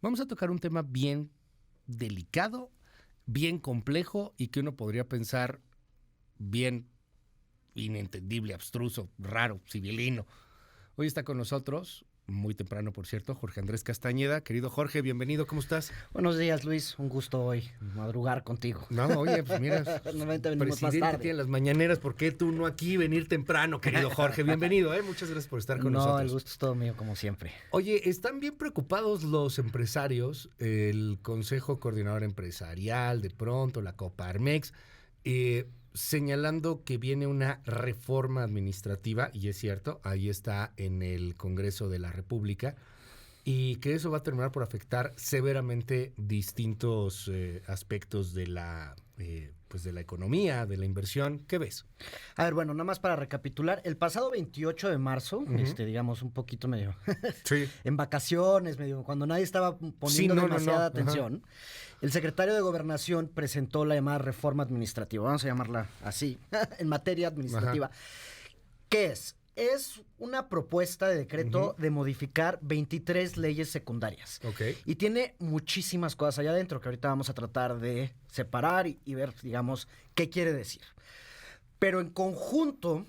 Vamos a tocar un tema bien delicado, bien complejo y que uno podría pensar bien inentendible, abstruso, raro, civilino. Hoy está con nosotros, muy temprano por cierto, Jorge Andrés Castañeda. Querido Jorge, bienvenido, ¿cómo estás? Buenos días, Luis. Un gusto hoy madrugar contigo. No, oye, pues mira, Normalmente venimos más presidente tarde. tiene las mañaneras, ¿por qué tú no aquí venir temprano, querido Jorge? Bienvenido, muchas gracias por estar con nosotros. No, el gusto es todo mío, como siempre. Oye, están bien preocupados los empresarios, el Consejo Coordinador Empresarial, de pronto, la Coparmex, señalando que viene una reforma administrativa, y es cierto, ahí está en el Congreso de la República, y que eso va a terminar por afectar severamente distintos aspectos de la economía, de la inversión. ¿Qué ves? A ver, bueno, nada más para recapitular. El pasado 28 de marzo, digamos, un poquito medio Sí. en vacaciones, medio cuando nadie estaba poniendo demasiada atención, el secretario de Gobernación presentó la llamada reforma administrativa, vamos a llamarla así, en materia administrativa. ¿Qué es? Es una propuesta de decreto de modificar 23 leyes secundarias. Ok. Y tiene muchísimas cosas allá adentro que ahorita vamos a tratar de separar y ver, digamos, qué quiere decir. Pero en conjunto,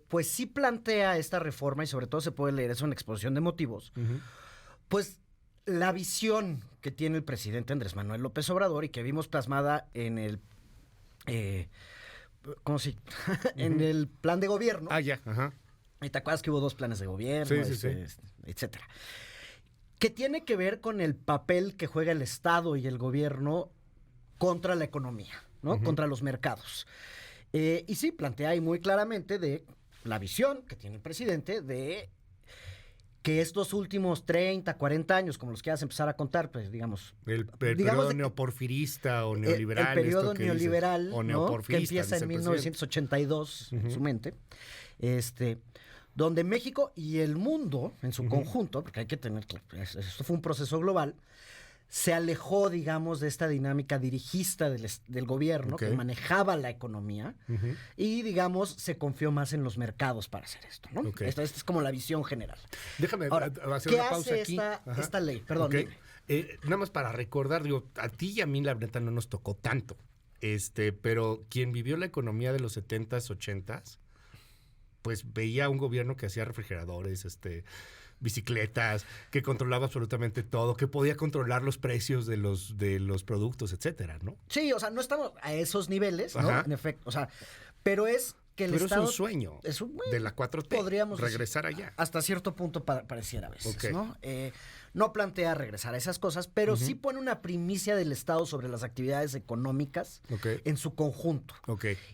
pues sí plantea esta reforma, y sobre todo se puede leer eso en la exposición de motivos, pues la visión que tiene el presidente Andrés Manuel López Obrador y que vimos plasmada en el... ¿cómo se? En el plan de gobierno. Ah, ya, ajá. ¿Y te acuerdas que hubo 2 planes de gobierno? Sí. Etcétera. Que tiene que ver con el papel que juega el Estado y el gobierno contra la economía, ¿no? Contra los mercados. Y sí, plantea ahí muy claramente de la visión que tiene el presidente de que estos últimos 30, 40 años, como los quieras empezar a contar, pues digamos... El periodo neoporfirista o neoliberal. El periodo neoliberal, o ¿no? neoporfirista, que empieza en 1982, en su mente, donde México y el mundo en su conjunto, porque hay que tener claro, esto fue un proceso global, se alejó, digamos, de esta dinámica dirigista del gobierno que manejaba la economía y, digamos, se confió más en los mercados para hacer esto, ¿no? Esta es como la visión general. Déjame Ahora, hacer una pausa hace aquí. esta ley? Perdón, dime. Nada más para recordar, digo, a ti y a mí la verdad no nos tocó tanto, pero quien vivió la economía de los 70s, 80s, pues veía un gobierno que hacía refrigeradores, bicicletas, que controlaba absolutamente todo, que podía controlar los precios de los productos, etcétera, ¿no? Sí, o sea, no estamos a esos niveles, ¿no? En efecto, o sea, pero es que el Estado... es un sueño de la 4T, podríamos regresar decir, allá. Hasta cierto punto pareciera a veces, ¿no? No plantea regresar a esas cosas, pero sí pone una primicia del Estado sobre las actividades económicas en su conjunto.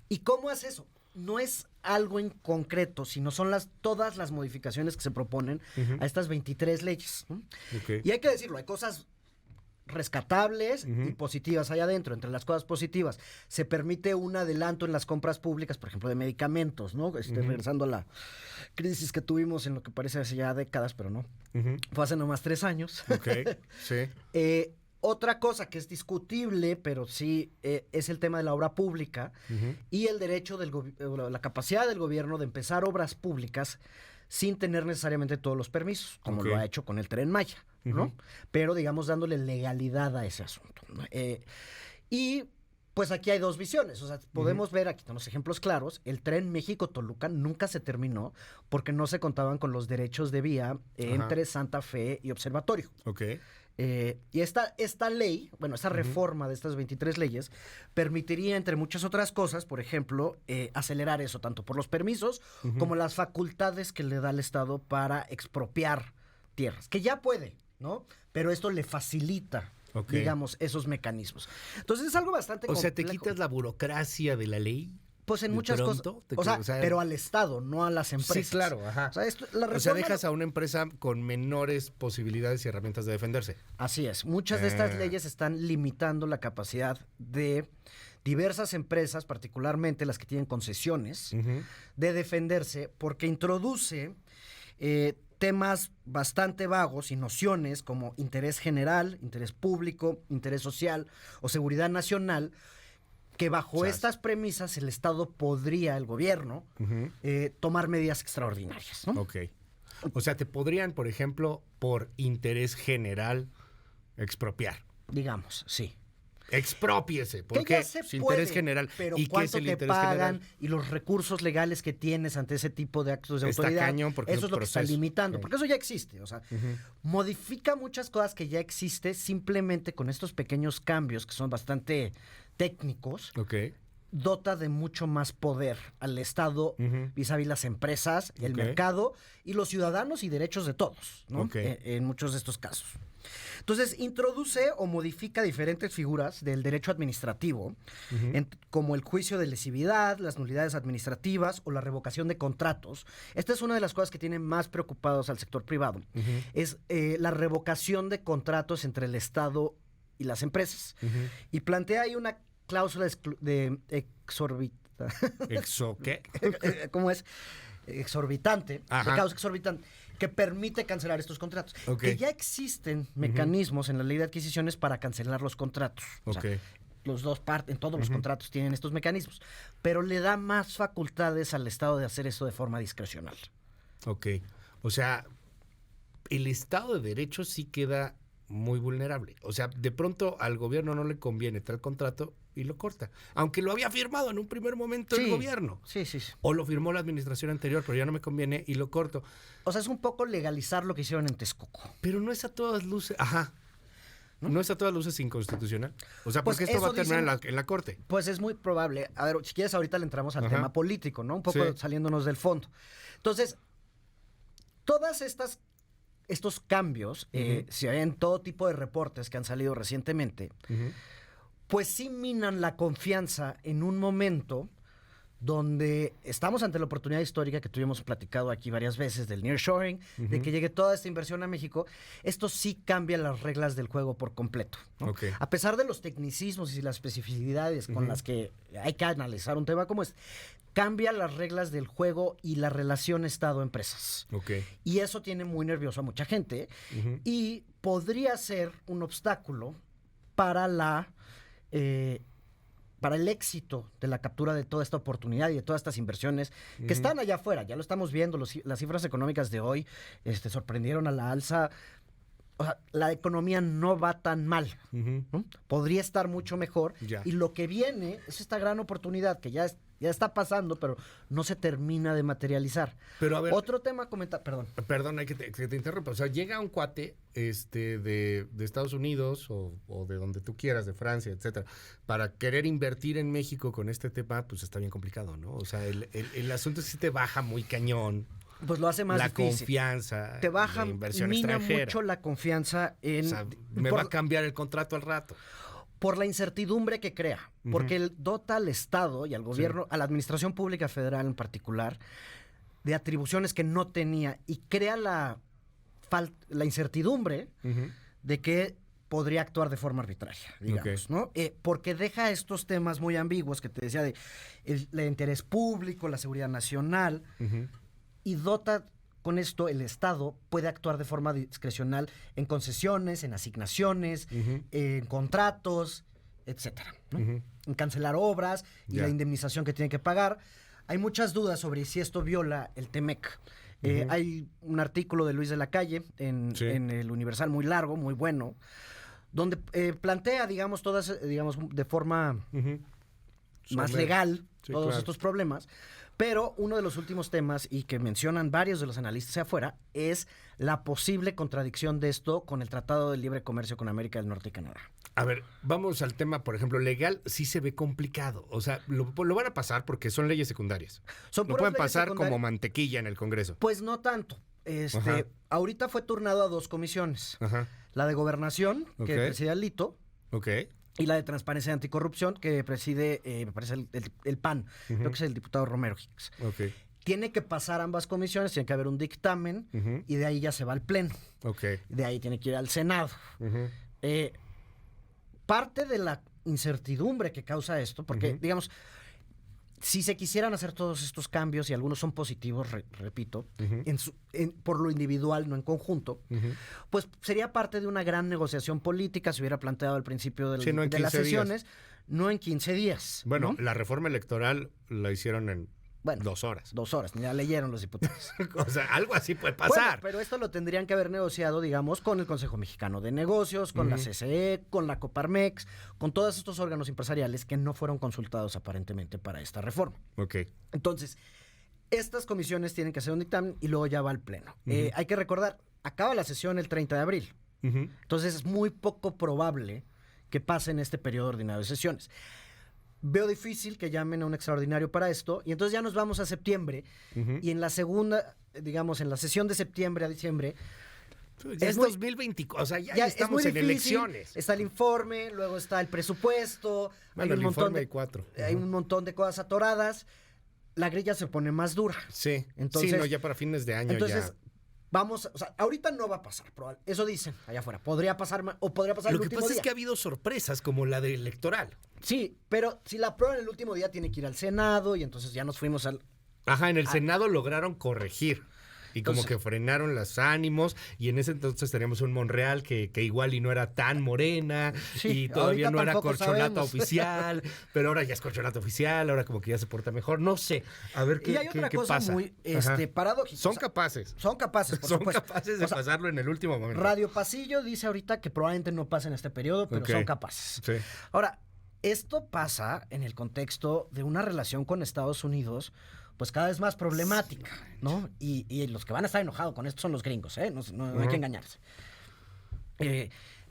¿Y cómo hace eso? No es algo en concreto, sino son todas las modificaciones que se proponen a estas 23 leyes. Y hay que decirlo, hay cosas rescatables y positivas allá adentro. Entre las cosas positivas, se permite un adelanto en las compras públicas, por ejemplo, de medicamentos, ¿no? Regresando a la crisis que tuvimos en lo que parece hace ya décadas, pero no. Fue hace nomás 3 años. Sí. Otra cosa que es discutible, pero sí es el tema de la obra pública y el derecho la capacidad del gobierno de empezar obras públicas sin tener necesariamente todos los permisos, como lo ha hecho con el Tren Maya, ¿no? Pero, digamos, dándole legalidad a ese asunto, ¿no? Y pues aquí hay 2 visiones, o sea, podemos ver, aquí tenemos ejemplos claros, el tren México-Toluca nunca se terminó porque no se contaban con los derechos de vía entre Santa Fe y Observatorio. Y esta ley, bueno, esta reforma de estas 23 leyes permitiría, entre muchas otras cosas, por ejemplo, acelerar eso, tanto por los permisos como las facultades que le da el Estado para expropiar tierras, que ya puede, ¿no? Pero esto le facilita, digamos, esos mecanismos. Entonces es algo bastante complejo. O sea, ¿te quitas la burocracia de la ley? Pues en muchas cosas. O sea, pero al Estado, no a las empresas. Sí, claro, ajá. O sea, dejas a una empresa con menores posibilidades y herramientas de defenderse. Así es. Muchas de estas leyes están limitando la capacidad de diversas empresas, particularmente las que tienen concesiones, de defenderse, porque introduce temas bastante vagos y nociones como interés general, interés público, interés social o seguridad nacional, que bajo estas premisas el Estado podría, el gobierno, tomar medidas extraordinarias, ¿no? O sea, te podrían, por ejemplo, por interés general, Expropiar. digamos, sí. Exprópiese. ¿Por Que qué? ya se Su puede, interés general. pero ¿Y qué es cuánto el te interés pagan general? y los recursos legales que tienes ante ese tipo de actos de Está autoridad. cañón porque es eso un es lo que está proceso. limitando, Sí. porque eso ya existe. O sea, modifica muchas cosas que ya existe simplemente con estos pequeños cambios que son bastante técnicos. Ok. Dota de mucho más poder al Estado vis-a-vis las empresas, el Ok. mercado y los ciudadanos y derechos de todos, ¿no? Ok. En muchos de estos casos. Entonces, introduce o modifica diferentes figuras del derecho administrativo, como el juicio de lesividad, las nulidades administrativas o la revocación de contratos. Esta es una de las cosas que tiene más preocupados al sector privado. Es la revocación de contratos entre el Estado y las empresas. Y plantea ahí una cláusula de ¿Qué? ¿cómo es? Exorbitante, Ajá. de causa exorbitante, que permite cancelar estos contratos. Ok. Que ya existen mecanismos en la ley de adquisiciones para cancelar los contratos. O sea, Ok. los dos partes, en todos los contratos tienen estos mecanismos, pero le da más facultades al Estado de hacer eso de forma discrecional. Ok. O sea, el Estado de Derecho sí queda muy vulnerable. O sea, de pronto al gobierno no le conviene tal contrato y lo corta. Aunque lo había firmado en un primer momento el gobierno. Sí. O lo firmó la administración anterior, pero ya no me conviene y lo corto. O sea, es un poco legalizar lo que hicieron en Texcoco. Pero no es a todas luces. Ajá. ¿No es a todas luces inconstitucional? O sea, Pues porque esto va a eso terminar dicen- en la corte. Pues es muy probable. A ver, si quieres, ahorita le entramos al Ajá. tema político, ¿no? Un poco Sí. saliéndonos del fondo. Entonces, todas estos cambios, si hay en todo tipo de reportes que han salido recientemente, pues sí minan la confianza en un momento donde estamos ante la oportunidad histórica que tuvimos platicado aquí varias veces del nearshoring, de que llegue toda esta inversión a México. Esto sí cambia las reglas del juego por completo, ¿no? Ok. A pesar de los tecnicismos y las especificidades con las que hay que analizar un tema como este, cambia las reglas del juego y la relación Estado-empresas. Ok. Y eso tiene muy nervioso a mucha gente y podría ser un obstáculo para para el éxito de la captura de toda esta oportunidad y de todas estas inversiones que están allá afuera. Ya lo estamos viendo, las cifras económicas de hoy sorprendieron a la alza. O sea, la economía no va tan mal, ¿no? Podría estar mucho mejor. Ya. Y lo que viene es esta gran oportunidad que ya está pasando, pero no se termina de materializar. Pero a ver, Otro tema perdón. perdón, hay que te interrumpa. O sea, llega un cuate de Estados Unidos o de donde tú quieras, de Francia, etcétera, para querer invertir en México con este tema, pues está bien complicado, ¿no? O sea, el asunto sí te baja muy cañón. Pues lo hace más La difícil. confianza Te baja, de inversión mina extranjera. mucho la confianza en... O sea, me por- va a cambiar el contrato al rato. por la incertidumbre que crea, porque él dota al Estado y al gobierno, a la administración pública federal en particular, de atribuciones que no tenía y crea la incertidumbre de que podría actuar de forma arbitraria, digamos, Ok. ¿no? Porque deja estos temas muy ambiguos que te decía de el interés público, la seguridad nacional, y dota con esto el Estado puede actuar de forma discrecional en concesiones, en asignaciones, en contratos, etcétera, ¿no? En cancelar obras y Ya. la indemnización que tiene que pagar. Hay muchas dudas sobre si esto viola el TEMEC. Hay un artículo de Luis de la Calle Sí. en el Universal muy largo, muy bueno, donde plantea, digamos, todas, digamos, de forma más Sobre- legal Sí, todos claro. estos problemas. Pero uno de los últimos temas, y que mencionan varios de los analistas afuera, es la posible contradicción de esto con el Tratado de Libre Comercio con América del Norte y Canadá. A ver, vamos al tema, por ejemplo, legal, sí se ve complicado. O sea, lo van a pasar porque son leyes secundarias. Son Lo puras pueden leyes pasar como secundarias. mantequilla en el Congreso. Pues no tanto. Ajá. Ahorita fue turnado a dos comisiones. Ajá. La de Gobernación, Ok. que preside Alito, Ok. y la de Transparencia y Anticorrupción, que preside, me parece, el PAN. Creo que es el diputado Romero Hicks. Ok. Tiene que pasar ambas comisiones, tiene que haber un dictamen, y de ahí ya se va al Pleno. Ok. De ahí tiene que ir al Senado. Ujú. Parte de la incertidumbre que causa esto, porque, digamos, si se quisieran hacer todos estos cambios, y algunos son positivos, repito, por lo individual, no en conjunto, pues sería parte de una gran negociación política, se hubiera planteado al principio Sí, no en de las 15 días. sesiones, no en 15 días. Bueno, ¿no? la reforma electoral la hicieron Bueno, 2 horas. 2 horas, ya leyeron los diputados. O sea, algo así puede Bueno, pasar. pero esto lo tendrían que haber negociado, digamos, con el Consejo Mexicano de Negocios, con la CCE, con la Coparmex, con todos estos órganos empresariales que no fueron consultados aparentemente para esta reforma. Ok. Entonces, estas comisiones tienen que hacer un dictamen y luego ya va al Pleno. Hay que recordar, acaba la sesión el 30 de abril. Entonces, es muy poco probable que pase en este periodo ordinario de sesiones. Veo difícil que llamen a un extraordinario para esto, y entonces ya nos vamos a septiembre, y en la segunda, digamos, en la sesión de septiembre a diciembre, Ya es 2024, o sea, ya estamos en elecciones. Está el informe, luego está el presupuesto, Bueno, el informe hay 4. Hay un montón de cosas atoradas, la grilla se pone más dura. Sí, Entonces, sí, no, ya para fines de año entonces, ya. Vamos, o sea, ahorita no va a pasar, eso dicen allá afuera. Podría pasar o podría pasar el último día. Lo que pasa es que ha habido sorpresas como la de electoral. Sí, pero si la aprueban el último día tiene que ir al Senado y entonces ya nos fuimos al... Ajá, en el Senado lograron corregir. Y como Entonces, que frenaron los ánimos, y en ese entonces teníamos un Monreal que igual y no era tan morena, Sí, y todavía no era tampoco corcholata sabemos. oficial, pero ahora ya es corcholata oficial, ahora como que ya se porta mejor, no sé, a ver y qué, hay otra qué cosa pasa. muy Ajá. paradójica. Son O sea, capaces, Son capaces, por son supuesto. capaces de O sea, pasarlo en el último momento. Radio Pasillo dice ahorita que probablemente no pase en este periodo, pero Ok. son capaces. Sí. Ahora, esto pasa en el contexto de una relación con Estados Unidos, pues cada vez más problemática, ¿no? Y los que van a estar enojados con esto son los gringos, ¿eh? No hay que engañarse.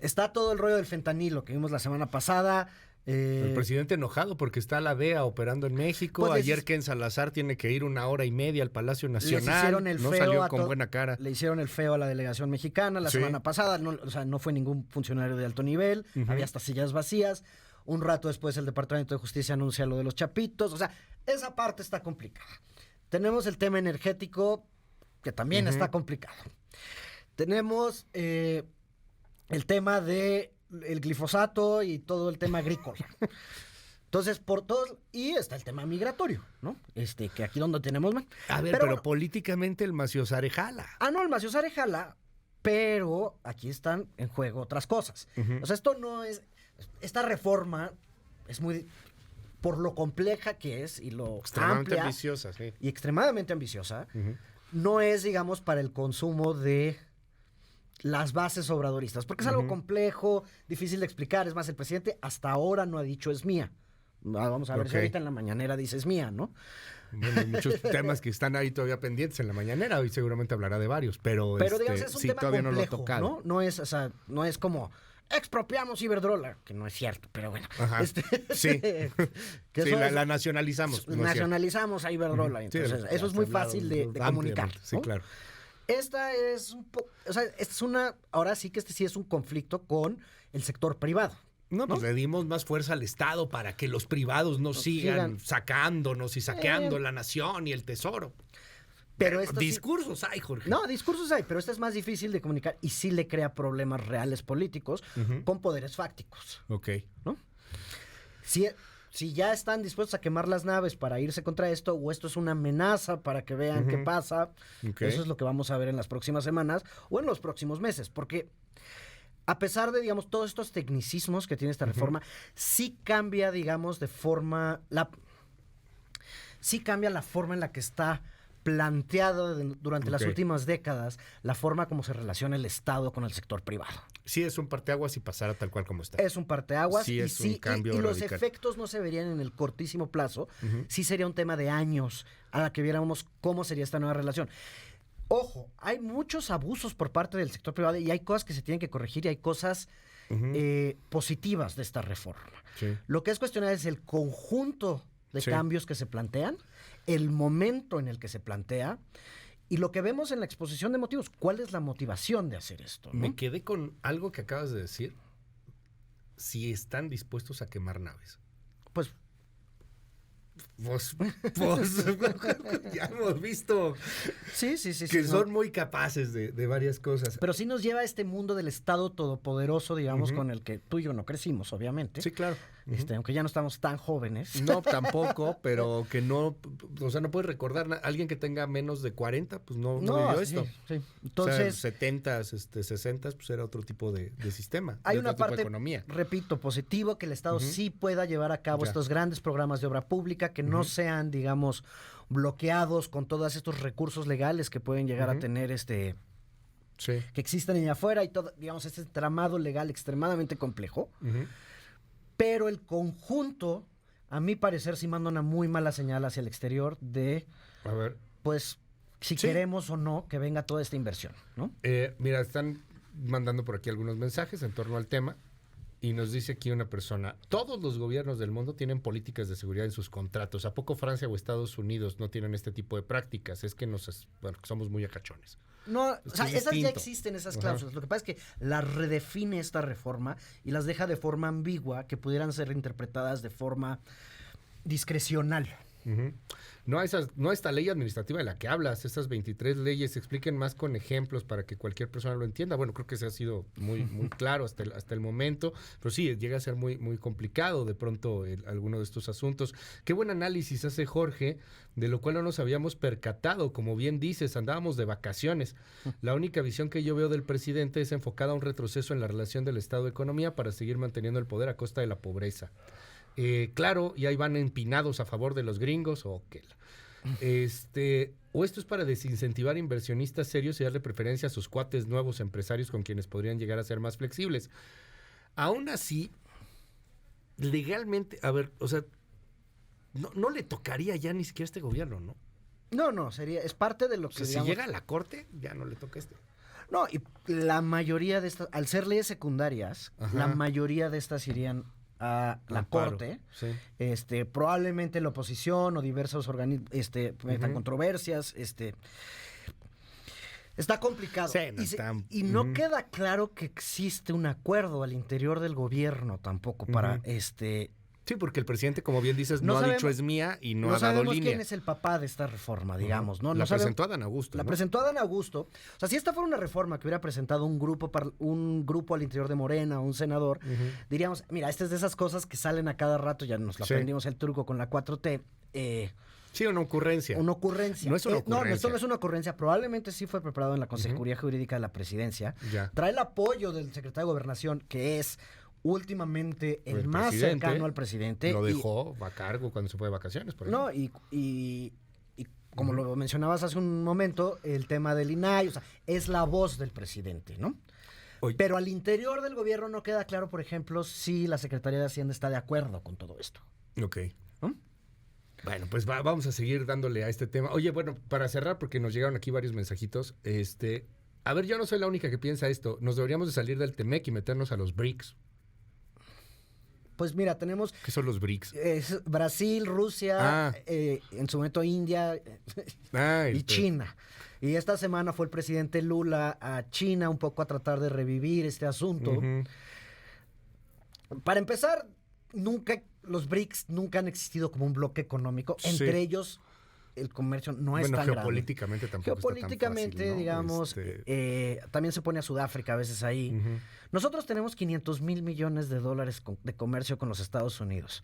Está todo el rollo del fentanilo que vimos la semana pasada. El presidente enojado porque está la DEA operando en México. Pues Ayer Ken Salazar tiene que ir 1 hora y media al Palacio les Nacional. hicieron el No feo salió a con buena cara. Le hicieron el feo a la delegación mexicana la Sí. semana pasada. O sea, no fue ningún funcionario de alto nivel. Había hasta sillas vacías. Un rato después el Departamento de Justicia anuncia lo de los chapitos. O sea, esa parte está complicada. Tenemos el tema energético, que también está complicado. Tenemos el tema de el glifosato y todo el tema agrícola. Entonces, por todos... Y está el tema migratorio, ¿no? Que aquí donde tenemos más. A ver, pero bueno, políticamente el Maciosare jala. no, el Maciosare jala, pero aquí están en juego otras cosas. O sea, esto no es... Esta reforma es muy... Por lo compleja que es y lo Extremadamente amplia ambiciosa, sí. y extremadamente ambiciosa, no es, digamos, para el consumo de las bases obradoristas, porque es algo complejo, difícil de explicar. Es más, el presidente hasta ahora no ha dicho es mía. Vamos a ver si Ok. ahorita en la mañanera dice es mía, ¿no? Bueno, hay muchos temas que están ahí todavía pendientes en la mañanera. Hoy seguramente hablará de varios, pero Digamos, es un sí, tema todavía complejo, no lo ha tocado. ¿no? No es, o sea, no es como expropiamos Iberdrola, que no es cierto, pero bueno. Ajá. Sí. que Sí, eso es- la nacionalizamos. no es cierto. nacionalizamos a Iberdrola. Sí, Entonces, eso es se muy ha hablado fácil de comunicar. ampliamente. Sí, ¿no? claro. Esta es un poco, o sea, esta es una, ahora sí que este sí es un conflicto con el sector privado. No, pues le dimos más fuerza al Estado para que los privados no sigan sacándonos y saqueando la nación y el tesoro. Pero esta sí- Discursos hay, Jorge. No, discursos hay, pero esta es más difícil de comunicar y sí le crea problemas reales políticos con poderes fácticos, Ok. ¿no? Si ya están dispuestos a quemar las naves para irse contra esto, o esto es una amenaza para que vean qué pasa, Ok. eso es lo que vamos a ver en las próximas semanas o en los próximos meses, porque a pesar de, digamos, todos estos tecnicismos que tiene esta reforma, sí cambia, digamos, sí cambia la forma en la que está planteado durante las Ok. últimas décadas, la forma como se relaciona el Estado con el sector privado. Sí, es un parteaguas y pasara tal cual como está. Es un parteaguas Sí, y, es un cambio y los radical. efectos no se verían en el cortísimo plazo. Sí sería un tema de años a la que viéramos cómo sería esta nueva relación. Ojo, hay muchos abusos por parte del sector privado y hay cosas que se tienen que corregir y hay cosas positivas de esta reforma. Sí. Lo que es cuestionar es el conjunto de Sí. cambios que se plantean, el momento en el que se plantea y lo que vemos en la exposición de motivos. ¿Cuál es la motivación de hacer esto? ¿no? Me quedé con algo que acabas de decir. Si están dispuestos a quemar naves. Pues Pues ya hemos visto sí, que ¿no? son muy capaces de varias cosas. Pero sí nos lleva a este mundo del Estado todopoderoso, digamos, con el que tú y yo no crecimos, obviamente. Sí, claro. aunque ya no estamos tan jóvenes. No, tampoco, pero que no, o sea, no puedes recordar, alguien que tenga menos de 40, pues no vivió esto. Sí. Entonces, o sea, 70s, 60s, pues era otro tipo de sistema. Hay de una otro tipo de parte, economía. repito, positivo, que el Estado sí pueda llevar a cabo estos grandes programas de obra pública, que no sean, digamos, bloqueados con todos estos recursos legales que pueden llegar a tener que existen allá afuera y todo, digamos, este entramado legal extremadamente complejo. Pero el conjunto, a mi parecer, sí manda una muy mala señal hacia el exterior de, a ver, pues, si queremos o no que venga toda esta inversión, ¿no? Mira, están mandando por aquí algunos mensajes en torno al tema y nos dice aquí una persona, todos los gobiernos del mundo tienen políticas de seguridad en sus contratos. ¿A poco Francia o Estados Unidos no tienen este tipo de prácticas? Es que somos muy acachones. No, Es o sea, es esas ya distinto. existen, esas cláusulas. Lo que pasa es que las redefine esta reforma y las deja de forma ambigua que pudieran ser interpretadas de forma discrecional. No a esta ley administrativa de la que hablas, estas 23 leyes, expliquen más con ejemplos para que cualquier persona lo entienda. Bueno, creo que se ha sido muy claro hasta el momento, pero sí, llega a ser muy, muy complicado de pronto alguno de estos asuntos. Qué buen análisis hace Jorge, de lo cual no nos habíamos percatado. Como bien dices, andábamos de vacaciones. La única visión que yo veo del presidente es enfocada a un retroceso en la relación del Estado-Economía para seguir manteniendo el poder a costa de la pobreza. Claro, y ahí van empinados a favor de los gringos o esto es para desincentivar inversionistas serios y darle preferencia a sus cuates nuevos empresarios con quienes podrían llegar a ser más flexibles. Aún así, legalmente, a ver, o sea, no le tocaría ya ni siquiera a este gobierno, ¿no? No, es parte de lo que, O sea, digamos, si llega a la corte, ya no le toca a este. No, y la mayoría de estas, al ser leyes secundarias, la mayoría de estas irían a la Amparo, corte. sí. Probablemente la oposición o diversos organismos metan controversias. Está complicado. Sí, no y no queda claro que existe un acuerdo al interior del gobierno tampoco para Sí, porque el presidente, como bien dices, no ha dicho es mía y no ha dado sabemos línea. quién es el papá de esta reforma, digamos, ¿no? La presentó Adán Augusto, La ¿no? presentó Adán Augusto. O sea, si esta fuera una reforma que hubiera presentado un grupo al interior de Morena, un senador, diríamos, mira, esta es de esas cosas que salen a cada rato, ya nos la aprendimos el truco con la 4T. Sí, una ocurrencia. Una ocurrencia. No es una ocurrencia. No, esto no es una ocurrencia. Probablemente sí fue preparado en la Consejería Jurídica de la Presidencia. Ya. Trae el apoyo del secretario de Gobernación, que es últimamente el más presidente cercano al presidente. Lo dejó a cargo cuando se fue de vacaciones, por No, ejemplo. y como lo mencionabas hace un momento, el tema del INAI, o sea, es la voz del presidente, ¿no? Oye. Pero al interior del gobierno no queda claro, por ejemplo, si la Secretaría de Hacienda está de acuerdo con todo esto. Ok. ¿No? Bueno, pues vamos a seguir dándole a este tema. Oye, bueno, para cerrar, porque nos llegaron aquí varios mensajitos, a ver, yo no soy la única que piensa esto. Nos deberíamos de salir del TEMEC y meternos a los BRICS. Pues mira, tenemos ¿Qué son los BRICS? Brasil, Rusia, en su momento India y China. Y esta semana fue el presidente Lula a China un poco a tratar de revivir este asunto. Para empezar, los BRICS nunca han existido como un bloque económico. Sí. Entre ellos, el comercio no es tan geopolíticamente grande. tampoco Geopolíticamente, está tan fácil, ¿no? digamos, también se pone a Sudáfrica a veces ahí. Nosotros tenemos 500,000 millones de dólares de comercio con los Estados Unidos.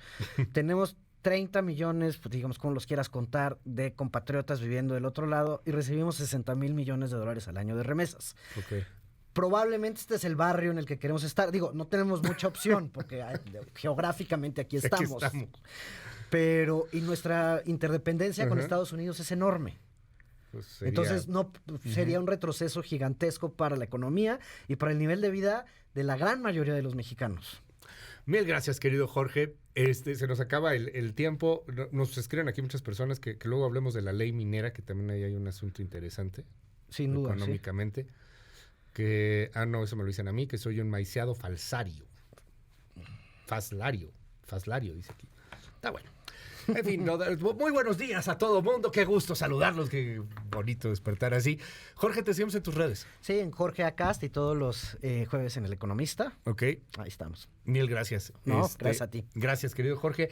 Tenemos 30 millones, pues, digamos, como los quieras contar, de compatriotas viviendo del otro lado y recibimos 60,000 millones de dólares al año de remesas. Ok. Probablemente este es el barrio en el que queremos estar. Digo, no tenemos mucha opción porque geográficamente aquí estamos. Pero, y nuestra interdependencia con Estados Unidos es enorme. Pues Entonces, sería un retroceso gigantesco para la economía y para el nivel de vida de la gran mayoría de los mexicanos. Mil gracias, querido Jorge. Se nos acaba el tiempo. Nos escriben aquí muchas personas que luego hablemos de la ley minera, que también ahí hay un asunto interesante. Sin duda, económicamente. Sí. No, eso me lo dicen a mí, que soy un maiciado falsario. Faslario, dice aquí. Está bueno. En fin, muy buenos días a todo mundo. Qué gusto saludarlos. Qué bonito despertar así. Jorge, te seguimos en tus redes. Sí, en Jorge Acast y todos los jueves en El Economista. Ok. Ahí estamos. Mil gracias. No, gracias a ti. Gracias, querido Jorge.